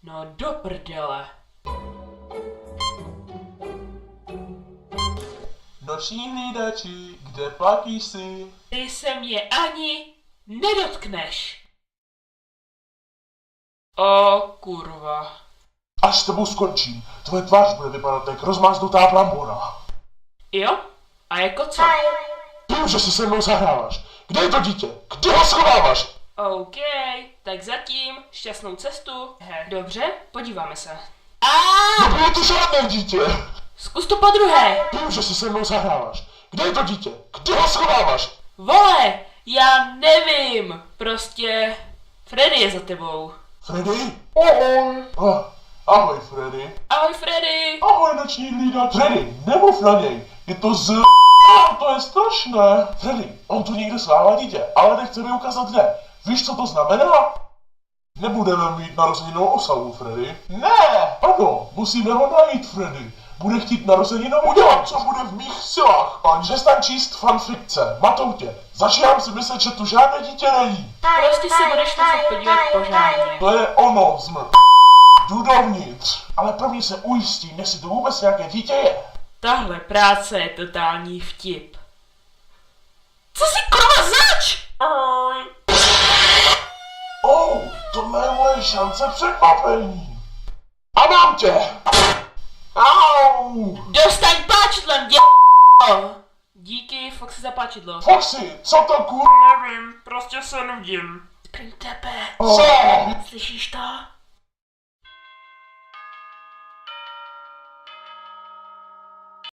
No do prdele. Noční hlídači, kde platíš si? Ty se mě ani nedotkneš. O kurva. Až s tebou skončím, tvoje tvář bude vypadat jak rozmáznutá brambora. Jo? A jako co? Vím, že si se mnou zahráváš. Kde je to dítě? Kde ho schováváš? OK, tak zatím šťastnou cestu. Dobře, podíváme se. Nebylo to žádné dítě. Zkus to podruhé. Vím, že si se mnou zahráváš. Kde je to dítě? Kde ho schováváš? Vole, já nevím. Prostě Freddy je za tebou. Freddy? Ahoj. Ahoj, Freddy. Ahoj Freddy. Ahoj, noční hlídač. Freddy, nemluv na něj. Je to to je strašné. Freddy, on tu někde schává dítě, ale nechce mi ukázat kde. Víš, co to znamená? Nebudeme mít narozeninovou oslavu, Freddy. Ne! Ano, musíme ho najít, Freddy. Bude chtít narozeninovou udělat, co bude v mých silách. Přestaň číst fanfikce, matou tě. Začínám si myslet, že tu žádné dítě není. Prostě se budeš muset podívat pořádně. To je ono, Jdu dovnitř, ale prvně se ujistím, jestli tu vůbec nějaké dítě je. Tahle práce je totální vtip. Co si kurva zač? Ahoj. Tohle je moje šance překvapení. A mám tě. Au. Dostaň páčidlem, Díky, Foxy, za páčidlo. Foxy, co to Nevím, prostě se nudím. Prým tebe. Co? Slyšíš to?